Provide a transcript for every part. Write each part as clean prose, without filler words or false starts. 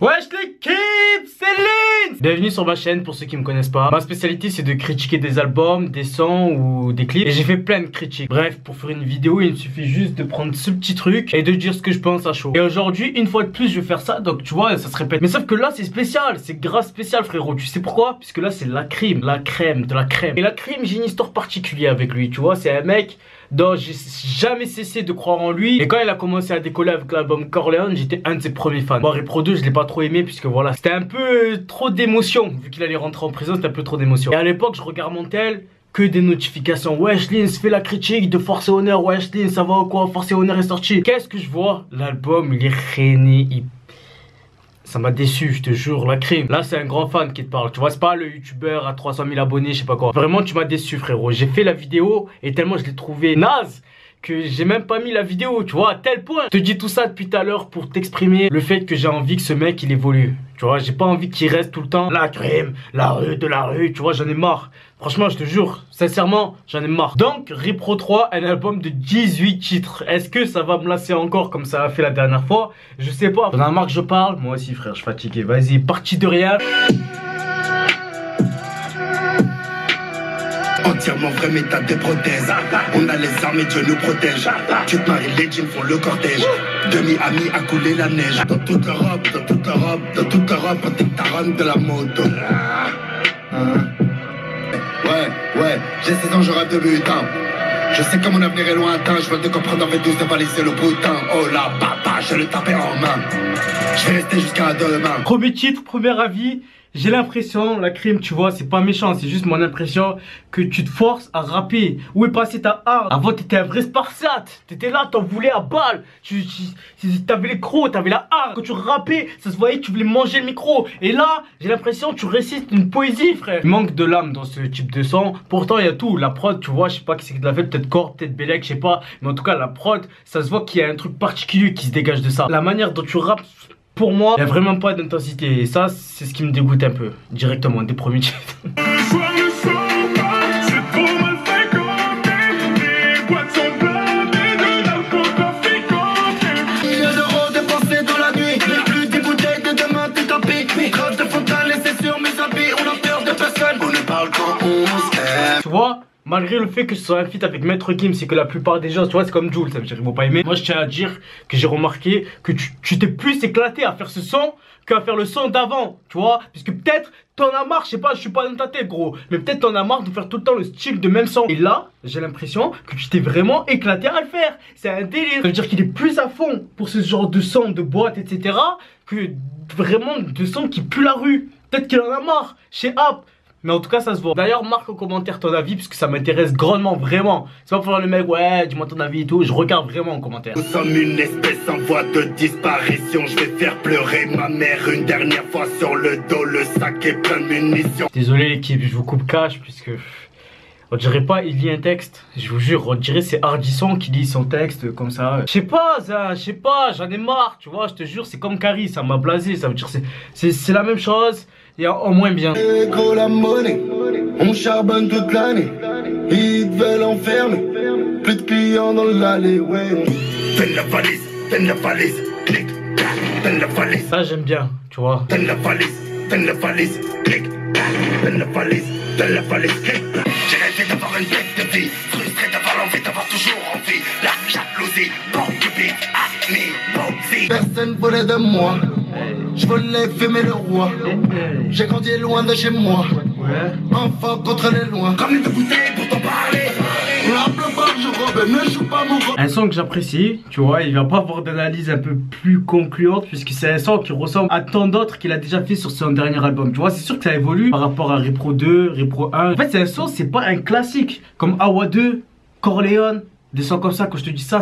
Wesh l'équipe, c'est Lynn. Bienvenue sur ma chaîne pour ceux qui me connaissent pas. Ma spécialité c'est de critiquer des albums, des sons ou des clips. Et j'ai fait plein de critiques. Bref, pour faire une vidéo il me suffit juste de prendre ce petit truc et de dire ce que je pense à chaud. Et aujourd'hui, une fois de plus je vais faire ça. Donc tu vois, ça se répète. Mais sauf que là c'est spécial, c'est grave spécial frérot. Tu sais pourquoi? Puisque là c'est la crème de la crème. Et la crème, j'ai une histoire particulière avec lui. Tu vois, c'est un mec dont j'ai jamais cessé de croire en lui. Et quand il a commencé à décoller avec l'album Corleone, j'étais un de ses premiers fans. Bon, Repro 2 je l'ai pas trop aimé puisque voilà, c'était un peu trop d'émotion. Vu qu'il allait rentrer en prison, c'était un peu trop d'émotion. Et à l'époque je regarde mon tel, que des notifications. Wesh Lynn fait la critique de Force et Honneur. Wesh Lynn, ça va ou quoi? Force et Honneur est sorti. Qu'est-ce que je vois? L'album il est rené, ça m'a déçu, je te jure, la crime. Là, c'est un grand fan qui te parle. Tu vois, c'est pas le youtubeur à 300 000 abonnés, je sais pas quoi. Vraiment, tu m'as déçu, frérot. J'ai fait la vidéo et tellement je l'ai trouvé naze que j'ai même pas mis la vidéo, tu vois, à tel point. Je te dis tout ça depuis tout à l'heure pour t'exprimer le fait que j'ai envie que ce mec, il évolue. Tu vois, j'ai pas envie qu'il reste tout le temps la crème, la rue, tu vois, j'en ai marre. Franchement, je te jure, sincèrement, j'en ai marre. Donc, Repro 3, un album de 18 titres. Est-ce que ça va me lasser encore comme ça a fait la dernière fois? Je sais pas. T'en as marre que je parle? Moi aussi, frère, je suis fatigué. Vas-y, parti de rien. Entièrement vrai mais t'as des prothèses. On a les armes et Dieu nous protège. Tu te maries, les jeans font le cortège. De Miami a coulé la neige. Dans toute l'Europe, dans toute l'Europe, dans toute l'Europe, on t'étaronne de la moto. Ouais, j'ai 16 ans, je rêve de butin. Je sais que mon avenir est lointain. Je veux te comprendre en fait tous de valiser le boutin. Oh là, papa, je le tapais en main. Je vais rester jusqu'à demain. Premier titre, premier avis. J'ai l'impression, la crime, tu vois, c'est pas méchant, c'est juste mon impression que tu te forces à rapper. Où est passé ta art? Avant, t'étais un vrai spartiate. T'étais là, t'en voulais à balle. T'avais les crocs, t'avais la art. Quand tu rappais, ça se voyait que tu voulais manger le micro. Et là, j'ai l'impression que tu récites une poésie, frère. Il manque de l'âme dans ce type de son. Pourtant, il y a tout. La prod, tu vois, je sais pas qui c'est qui l'a fait, peut-être Corp, peut-être Bellec, je sais pas. Mais en tout cas, la prod, ça se voit qu'il y a un truc particulier qui se dégage de ça. La manière dont tu rappes, pour moi, il n'y a vraiment pas d'intensité. Et ça, c'est ce qui me dégoûte un peu. Directement, des premiers titres. Tu vois, malgré le fait que ce soit un feat avec Maître Gims, c'est que la plupart des gens, tu vois, c'est comme Jules, ça veut dire qu'ils vont pas aimer. Moi, je tiens à dire que j'ai remarqué que tu t'es plus éclaté à faire ce son qu'à faire le son d'avant, tu vois. Puisque peut-être t'en as marre, je sais pas, je suis pas dans ta tête, gros. Mais peut-être t'en as marre de faire tout le temps le style de même son. Et là, j'ai l'impression que tu t'es vraiment éclaté à le faire. C'est un délire. Ça veut dire qu'il est plus à fond pour ce genre de son, de boîte, etc. que vraiment de son qui pue la rue. Peut-être qu'il en a marre chez App. Mais en tout cas ça se voit. D'ailleurs marque en commentaire ton avis puisque ça m'intéresse grandement, vraiment. C'est pas pour faire le mec, ouais dis-moi ton avis et tout. Je regarde vraiment en commentaire. Nous sommes une espèce en voie de disparition. Je vais faire pleurer ma mère une dernière fois sur le dos. Le sac est plein de munitions. Désolé l'équipe, je vous coupe cash puisque on dirait pas il lit un texte. Je vous jure, on dirait c'est Hardisson qui lit son texte comme ça. Je sais pas, ça, je sais pas, j'en ai marre, tu vois, je te jure, c'est comme Carrie, ça m'a blasé. Ça veut dire c'est la même chose. Et en moins bien. Gros la monnaie, on charbonne toute l'année. Ils veulent enfermer, plus de clients dans l'allée, ouais. Donne la valise, clic, donne la valise. Ça j'aime bien, tu vois. Donne la valise, clic, donne la valise, clic. J'ai rêvé d'avoir une tête de vie, frustré d'avoir l'envie, d'avoir toujours envie. La jalousie, bon bébé, animosité. Personne voulait de moi. Je voulais fumer le roi. J'ai grandi loin de chez moi. Enfant contre les lois. Comme une bouteille pour t'en parler. Ne joue pas mon rôle. Un son que j'apprécie, tu vois, il va pas avoir d'analyse un peu plus concluante puisque c'est un son qui ressemble à tant d'autres qu'il a déjà fait sur son dernier album. Tu vois, c'est sûr que ça évolue par rapport à Repro 2, Repro 1. En fait, c'est un son, c'est pas un classique comme Awa 2, Corleone. Des sons comme ça, quand je te dis ça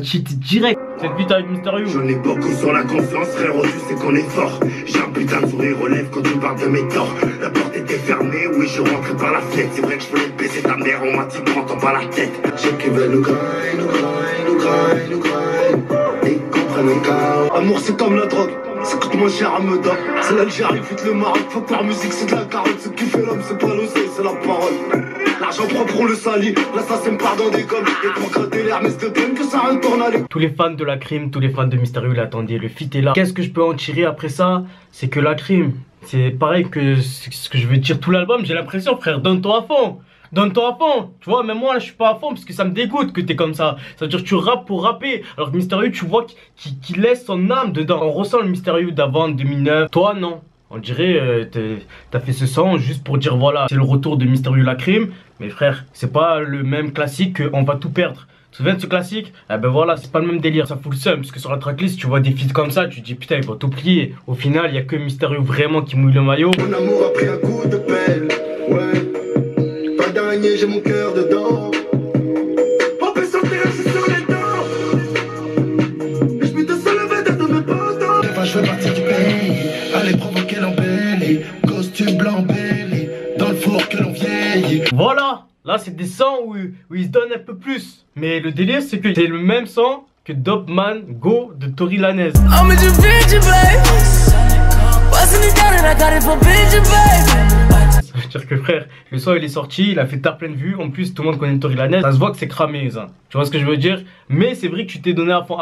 cheat direct. Cette vie avec Mystérieux. J'en ai beaucoup sur la confiance, frérot, tu sais qu'on est fort. J'ai un putain de sourire aux lèvres quand tu parles de mes torts. La porte était fermée, oui, je rentrais par la fenêtre. C'est vrai que je voulais te baiser ta mère, on m'a dit, prends-toi pas la tête. J'ai qui veulent nous grind. Ils comprennent le chaos. Amour, c'est comme la drogue, ça coûte moins cher à me donner. C'est l'Algérie, fout le Maroc, faut que leur musique, c'est de la carotte. Ce qui fait l'homme, c'est pas l'oseille, c'est la parole. L'argent propre on le salit, l'assassin me part dans des gommes. Et pour gratter l'Hermès de peine que ça retourne à l'école. Tous les fans de la crime, tous les fans de Mystérieux l'attendaient, le feat est là. Qu'est-ce que je peux en tirer après ça? C'est que la crime, c'est pareil que ce que je veux dire tout l'album. J'ai l'impression, frère, donne-toi à fond. Donne-toi à fond, tu vois, même moi là je suis pas à fond parce que ça me dégoûte que t'es comme ça. Ça veut dire que tu rappes pour rapper. Alors que Mystérieux, tu vois qu'il laisse son âme dedans. On ressent le Mystérieux d'avant, 2009. Toi non. On dirait t'as fait ce son juste pour dire voilà, c'est le retour de Mystérieux la crime. Mais frère, c'est pas le même classique que On va tout perdre. Tu te souviens de ce classique? Eh ben voilà, c'est pas le même délire, ça fout le seum. Parce que sur la tracklist, tu vois des feats comme ça, tu te dis putain, ils vont tout plier. Au final, il y a que Mystérieux vraiment qui mouille le maillot. Mon amour a pris un coup de pelle, ouais. Pas d'araignée, j'ai mon cœur dedans. On peut sortir sur les dents. Et je me te soulever de mes pendants. Des fois je fais partie du pays. Allez provoquer l'embellie. Costume blanc belly. Dans le four que l'on vieillit. Voilà, là c'est des sons où ils se donnent un peu plus. Mais le délire c'est que c'est le même son que Dope Man Go de Tory Lanez. Ça veut dire que frère, le son il est sorti, il a fait plein de vues. En plus tout le monde connaît Tory Lanez. Ça se voit que c'est cramé ça. Tu vois ce que je veux dire? Mais c'est vrai que tu t'es donné à fond.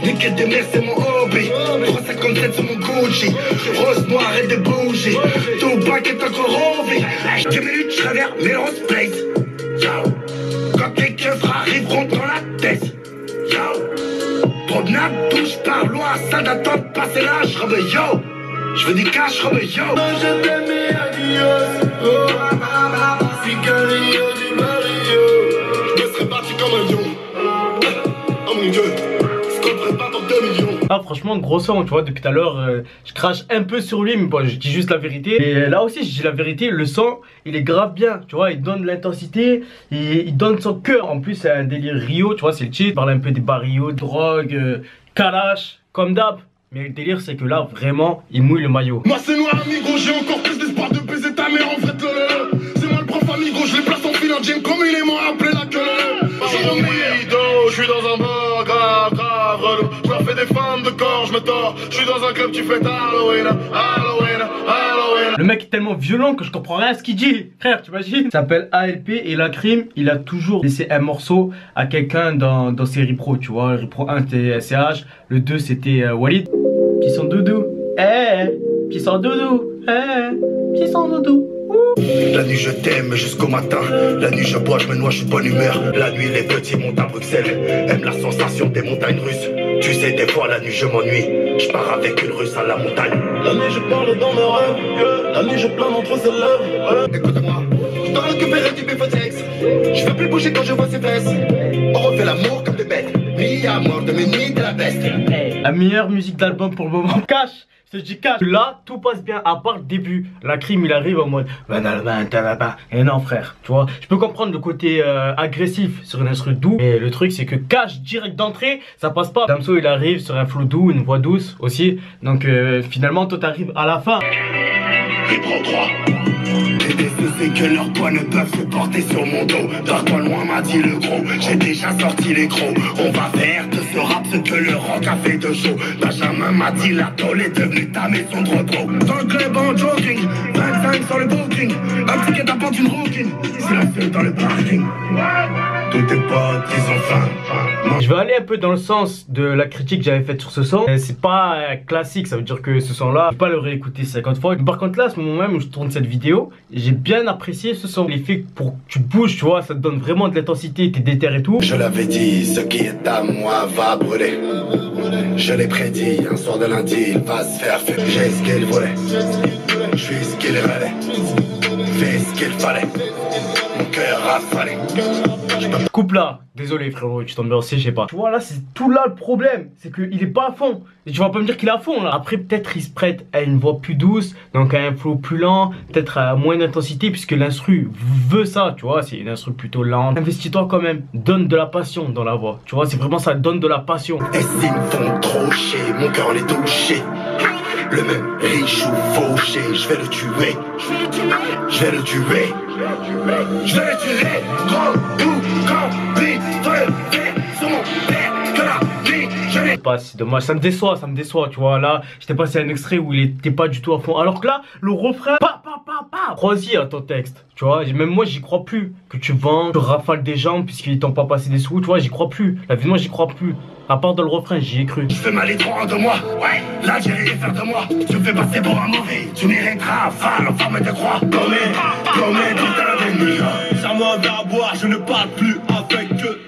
Les quêtes de mer c'est mon hobby. 357 sur mon Gucci. Rose noire et de bouger. Tout bac est encore en vie. 2 minutes je traverse Melrose Place. Yo. Quand les keufs arriveront dans la tête. Yo. Promenade touche par loi. Ça n'attend de passer là. Je remets yo. Je veux du cash, je remets yo. Je t'aimais adios. Oh Sicario du Mario. Je me serais parti comme un lion. Oh mon dieu. Je compterais pas pour 2 millions. Ah franchement gros son, tu vois, depuis tout à l'heure je crache un peu sur lui, mais bon je dis juste la vérité. Et là aussi je dis la vérité, le son il est grave bien, tu vois, il donne l'intensité, il donne son cœur. En plus c'est un délire Rio, tu vois, c'est le titre, il parle un peu des barrios, drogue, Kalash, comme d'hab. Mais le délire c'est que là vraiment il mouille le maillot. Moi c'est noir amigo, j'ai encore plus d'espoir de baiser ta mère en fait c'est moi le prof amigo, je les place en fil en gym comme il est mort appelé la queue. Je suis dans un bar grave relou. Je leur fais des fans de corps, je me tords. Je suis dans un club, tu fais Halloween, Halloween, Halloween. Le mec est tellement violent que je comprends rien à ce qu'il dit. Frère, tu imagines? Il s'appelle ALP et la crime, il a toujours laissé un morceau à quelqu'un dans ses repros, tu vois. Le repro 1 c'était SCH, le 2 c'était Walid. Petit son doudou, petit son doudou, petit son doudou. La nuit je t'aime jusqu'au matin. La nuit je bois, je me noie, je suis de bonne humeur. La nuit les petits montent à Bruxelles. Aime la sensation des montagnes russes. Tu sais des fois la nuit je m'ennuie. Je pars avec une russe à la montagne. La nuit je parle dans mes rêves. La nuit je plane entre ses lèvres. Écoute-moi, je dois récupérer du bifotex. Je veux plus bouger quand je vois ses fesses. On refait l'amour comme des bêtes. Ni à mort de mes nids de la peste. La meilleure musique d'album pour le moment. Cash. Je te dis cash. Là, tout passe bien, à part le début. La crime, il arrive en mode. Et non, frère. Tu vois, je peux comprendre le côté agressif sur une instru doux. Mais le truc, c'est que cash direct d'entrée, ça passe pas. Damso, il arrive sur un flow doux, une voix douce aussi. Donc, finalement, toi, t'arrives à la fin. Et prends 3. Et des soucis que leurs poids ne peuvent se porter sur mon dos. Dors-toi loin, m'a dit le gros. J'ai déjà sorti les gros. On va faire de ce rap ce que le rock a fait de chaud. Benjamin m'a dit la tôle est devenue ta maison de repos. Dans le club en jogging, 25 sur le booking. Un ticket d'apporte une rouquine. Silencieux dans le parking. Tous tes potes, ils ont faim. Je vais aller un peu dans le sens de la critique que j'avais faite sur ce son. C'est pas classique, ça veut dire que ce son là, je vais pas le réécouter 50 fois. Par contre là, à ce moment même où je tourne cette vidéo, j'ai bien apprécié ce son. L'effet pour que tu bouges, tu vois, ça te donne vraiment de l'intensité, t'es déter et tout. Je l'avais dit, ce qui est à moi va brûler. Je l'ai prédit, un soir de lundi, il va se faire fumer. J'ai ce qu'il voulait, je suis ce qu'il valait. Fais ce qu'il fallait, mon cœur a fallu. Coupe là, désolé frérot, tu tombes aussi, je sais pas. Tu vois là, c'est tout là le problème, c'est qu'il est pas à fond. Et tu vas pas me dire qu'il est à fond là. Après peut-être il se prête à une voix plus douce, donc à un flow plus lent, peut-être à moins d'intensité puisque l'instru veut ça, tu vois, c'est une instru plutôt lente. Investis-toi quand même, donne de la passion dans la voix, tu vois, c'est vraiment ça, donne de la passion. Et s'ils me font trop chier, mon cœur les touché. Le même riche ou fauché, je vais le tuer. Je vais le tuer. Je vais le tuer. Gros ou quand vite fait sur mon père que la vie je l'ai. Pas si dommage, ça me déçoit, tu vois. Là, j'étais passé un extrait où il était pas du tout à fond. Alors que là, le refrain, crois-y à ton texte. Tu vois, même moi j'y crois plus. Que tu vends, tu rafales des gens puisqu'ils t'ont pas passé des sous, tu vois, j'y crois plus. La vie de moi j'y crois plus. À part dans le refrain, j'y ai cru. Je fais mal et droit de moi, ouais. Là j'ai rien faire de moi. Tu me fais passer pour un mauvais. Tu mériteras, fan en forme de croix. Comme putain d'ennemi. Serre-moi un verre à boire, je ne parle plus avec eux.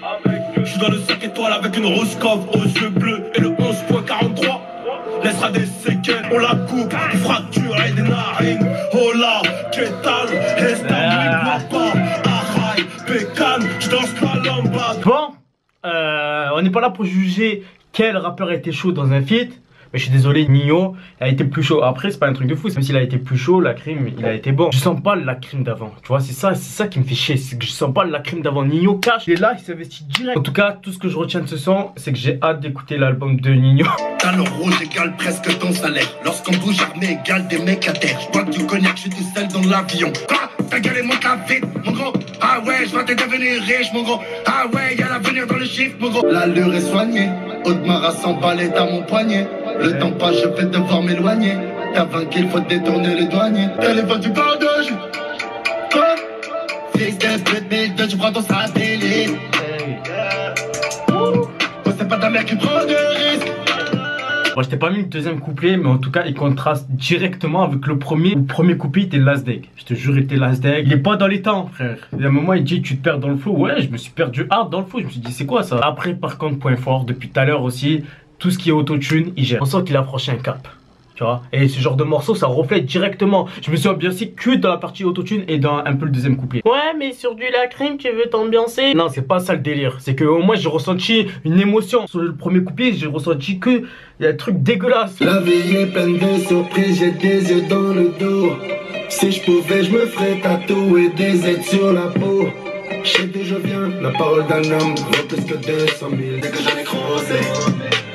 Je suis dans le 5 étoiles avec une rose cove aux yeux bleus. Et le 11.43 laissera des séquelles. On la coupe, fracture et des narines. Hola, qu'est-ce guapa, aïe, pécane, je danse la lambade. Bon, on n'est pas là pour juger quel rappeur a été chaud dans un feat. Mais je suis désolé, Nino a été plus chaud. Après, c'est pas un truc de fou. Même s'il a été plus chaud, la crime, il a été bon. Je sens pas la crime d'avant. Tu vois, c'est ça qui me fait chier. C'est que je sens pas la crime d'avant. Nino cache, il est là, il s'investit direct. En tout cas, tout ce que je retiens de ce son, c'est que j'ai hâte d'écouter l'album de Nino. Talon rouge égale presque ton salaire. Lorsqu'on bouge armé égale des mecs à terre. Je bois du cognac, je suis tout seul dans l'avion. Quoi? Ta gueule et monte la vite, mon gros. Ah ouais, je vois t'es devenu riche, mon gros. Ah ouais, y'a l'avenir dans le chiffre, mon gros. L'allure est soignée. Audemars à 100 balais à mon poignet. Le temps passe, je vais devoir m'éloigner. T'as vaincu, il faut détourner les douaniers. Téléphone du bordage. Quoi? Fils de pute, 1002, tu prends ton satellite. Oh, c'est pas ta mère qui prend de risques. Moi, je t'ai pas mis le deuxième couplet, mais en tout cas, il contraste directement avec le premier. Le premier couplet, il était last deck. Je te jure, il était last deck. Il est pas dans les temps, frère. Il y a un moment, il dit, tu te perds dans le flow. Ouais, je me suis perdu hard dans le flow. Je me suis dit, c'est quoi ça? Après, par contre, point fort, depuis tout à l'heure aussi, tout ce qui est autotune, il gère. On sent qu'il a franchi un cap. Tu vois, et ce genre de morceau, ça reflète directement. Je me suis ambiancé que dans la partie autotune et dans un peu le deuxième couplet. Ouais, mais sur du Lacrim, tu veux t'ambiancer? Non, c'est pas ça le délire. C'est que au moins j'ai ressenti une émotion. Sur le premier couplet, j'ai ressenti que il y a un truc dégueulasse. La vie est pleine de surprises, j'ai des yeux dans le dos. Si je pouvais, je me ferais tatouer des aides sur la peau. Je sais d'où je viens, la parole d'un homme vaut plus que 200 000. Dès que j'en ai croisé,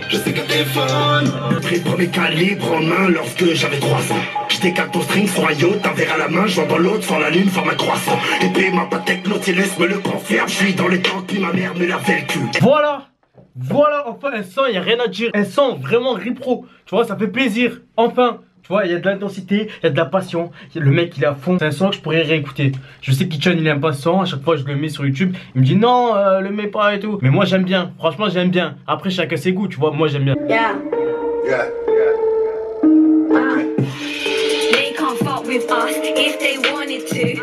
je sais que t'es fan. Pris le premier calibre en main lorsque j'avais 3 ans. J'étais 14 strings sur un yacht, un verre à la main, je vois dans l'autre sans la lune, forme un croissant. Et puis ma patek Nautilus me le confirme, je suis dans les temps puis ma mère me lavait le cul. Voilà, enfin un son, il n'y a rien à dire. Un son vraiment ripro, tu vois, ça fait plaisir, enfin. Tu vois, il y a de l'intensité, il y a de la passion. Le mec, il est à fond. C'est un son que je pourrais réécouter. Je sais qu'Itchan, il aime pas ce son. À chaque fois, je le mets sur YouTube. Il me dit non, le mets pas et tout. Mais moi, j'aime bien. Franchement, j'aime bien. Après, chacun ses goûts, tu vois. Moi, j'aime bien. Yeah. They can't fuck with us if they wanted to.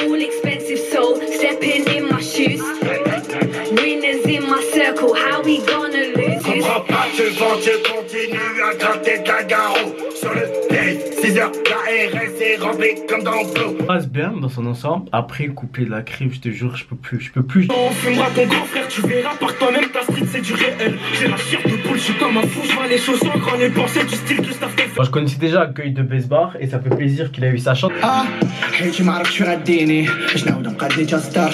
All expensive soul, stepping in my shoes. Winners in my circle, how we gonna lose? Comprends pas, tu vends, tu continues à gratter de la garrot. Sur le pay, 6 heures, la RS est remplie comme dans le flot. Passe bien dans son ensemble. Après, le couplet de la crime, je te jure, je peux plus. On fumera ton grand frère, tu verras par toi-même, ta street c'est du réel. J'ai la chair de poule, je suis comme un fou, je vois les choses sans grand et penser du style Christophe Eiffel. Moi, je connaissais déjà Accueil de Besbar et ça fait plaisir qu'il a eu sa chance. حيجي معرك شو رديني باش نعاود نقضي جاستار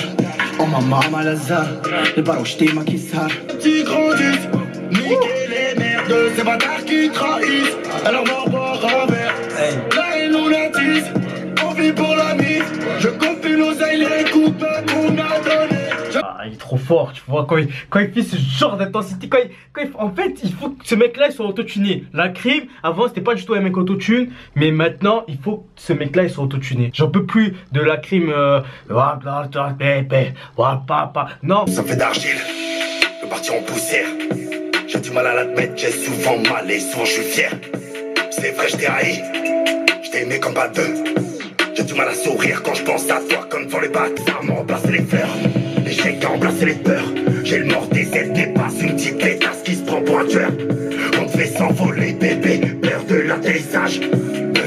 وما ماما لزار البروش ديما كيسهر. Tu grandis, niquer les merdes, ces bâtards qui trahissent. Alors mort boire un verre, la haine on attise. On vit pour la mise, je compte l'oseille, les coupes qu'on a donné. Ah, il est trop fort, tu vois, quand il fait ce genre d'intensité, en fait, il faut que ce mec-là, il soit autotuné. La crime, avant, c'était pas du tout un mec autotune, mais maintenant, il faut que ce mec-là, il soit autotuné. J'en peux plus de la crime, non. Ça fait d'argile, le parti en poussière. J'ai du mal à l'admettre, j'ai souvent mal et souvent je suis fier. C'est vrai, je t'ai haï, je t'ai aimé comme pas deux. J'ai du mal à sourire quand je pense à toi, comme devant les bâtards m'ont remplacé les fleurs. L'échec a remplacé les peurs. J'ai le mort des ailes, dépasse une petite pétasse qui se prend pour un tueur. On te fait s'envoler, bébé, peur de l'atterrissage.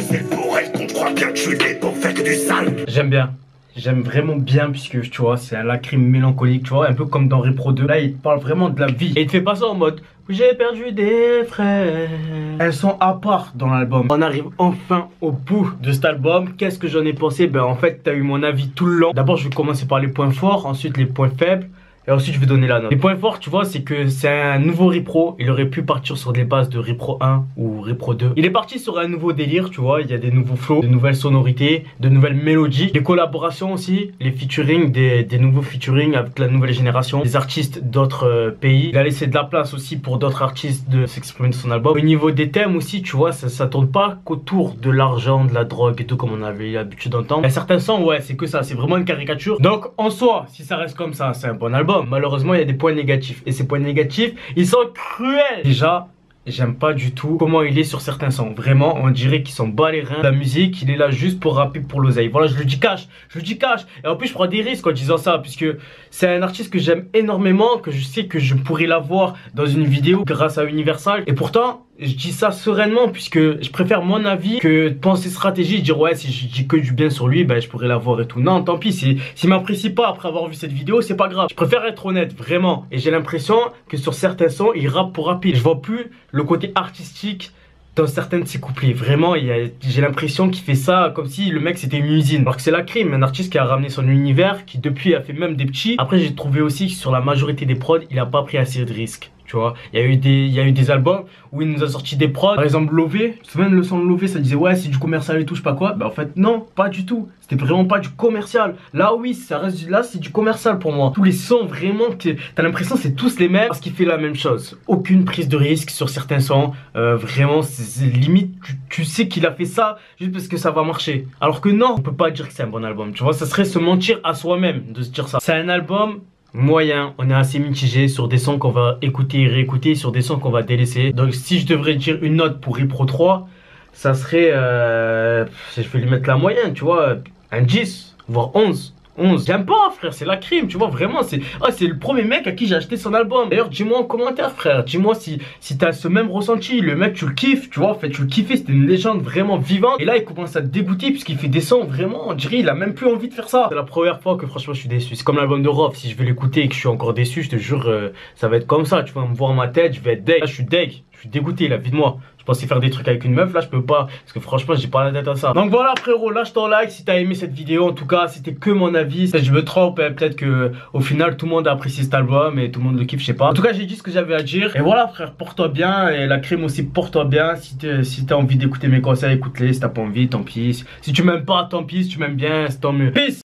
C'est pour elle qu'on croit bien que je suis né pour faire que du sale. J'aime bien. J'aime vraiment bien puisque tu vois c'est un lacryme mélancolique, tu vois, un peu comme dans Repro 2. Là il parle vraiment de la vie et il te fait pas ça en mode j'ai perdu des frères. Elles sont à part dans l'album. On arrive enfin au bout de cet album. Qu'est-ce que j'en ai pensé? Ben en fait t'as eu mon avis tout le long. D'abord je vais commencer par les points forts, ensuite les points faibles et ensuite je vais donner la note. Les points forts, tu vois, c'est que c'est un nouveau repro. Il aurait pu partir sur des bases de repro 1 ou repro 2. Il est parti sur un nouveau délire, tu vois. Il y a des nouveaux flows, de nouvelles sonorités, de nouvelles mélodies, des collaborations aussi, les featuring, des nouveaux featuring avec la nouvelle génération, des artistes d'autres pays. Il a laissé de la place aussi pour d'autres artistes de s'exprimer de son album. Au niveau des thèmes aussi, tu vois, ça tourne pas qu'autour de l'argent, de la drogue et tout comme on avait l'habitude d'entendre. Il y a certains sons, ouais, c'est que ça, c'est vraiment une caricature. Donc en soi, si ça reste comme ça, c'est un bon album. Malheureusement, il y a des points négatifs. Et ces points négatifs, ils sont cruels. Déjà, j'aime pas du tout comment il est sur certains sons. Vraiment, on dirait qu'il s'en bat les reins de la musique. Il est là juste pour rapper pour l'oseille. Voilà, je le dis cash. Je le dis cash. Et en plus, je prends des risques en disant ça. Puisque c'est un artiste que j'aime énormément. Que je sais que je pourrais l'avoir dans une vidéo grâce à Universal. Et pourtant, je dis ça sereinement. Puisque je préfère mon avis que de penser stratégie. Dire ouais, si je dis que du bien sur lui, ben je pourrais l'avoir et tout. Non, tant pis. S'il m'apprécie pas après avoir vu cette vidéo, c'est pas grave. Je préfère être honnête, vraiment. Et j'ai l'impression que sur certains sons, il rappe pour rapper. Je vois plus le côté artistique dans certains de ses couplets. Vraiment, j'ai l'impression qu'il fait ça comme si le mec c'était une usine. Alors que c'est la crime, un artiste qui a ramené son univers, qui depuis a fait même des petits. Après, j'ai trouvé aussi que sur la majorité des prods, il a pas pris assez de risques. Tu vois, il y a eu des albums où il nous a sorti des prods. Par exemple, Lové. Tu te souviens de le son de Lové, ça disait ouais, c'est du commercial et tout, je sais pas quoi. Bah en fait, non, pas du tout. C'était vraiment pas du commercial. Là, oui, ça reste là, c'est du commercial pour moi. Tous les sons, vraiment, t'as l'impression c'est tous les mêmes parce qu'il fait la même chose. Aucune prise de risque sur certains sons. Vraiment, c'est limite, tu sais qu'il a fait ça juste parce que ça va marcher. Alors que non, on peut pas dire que c'est un bon album. Tu vois, ça serait se mentir à soi-même de se dire ça. C'est un album moyen, on est assez mitigé sur des sons qu'on va écouter et réécouter, sur des sons qu'on va délaisser. Donc si je devrais dire une note pour Repro 3, ça serait, je vais lui mettre la moyenne, tu vois, un 10, voire 11. J'aime pas frère, c'est la crime, tu vois, vraiment c'est le premier mec à qui j'ai acheté son album. D'ailleurs dis-moi en commentaire frère, dis-moi si t'as ce même ressenti. Le mec tu le kiffes, tu vois, en fait tu le kiffais, c'était une légende vraiment vivante. Et là il commence à te dégoûter puisqu'il fait des sons vraiment, on dirait il a même plus envie de faire ça. C'est la première fois que franchement je suis déçu. C'est comme l'album de Rof, si je vais l'écouter et que je suis encore déçu, je te jure ça va être comme ça. Tu vas me voir ma tête, je vais être deg. Là je suis deg, je suis dégoûté là, vite-moi. Je pensais faire des trucs avec une meuf, là je peux pas parce que franchement j'ai pas la tête à ça. Donc voilà frérot, lâche ton like si t'as aimé cette vidéo. En tout cas c'était que mon avis, je me trompe, peut-être que au final tout le monde a apprécié cet album et tout le monde le kiffe, je sais pas. En tout cas j'ai dit ce que j'avais à dire. Et voilà frère, porte-toi bien. Et la crème aussi, porte-toi bien. Si t'as envie d'écouter mes conseils, écoute-les. Si t'as pas envie, tant pis. Si tu m'aimes pas, tant pis. Si tu m'aimes bien, c'est tant mieux. Peace.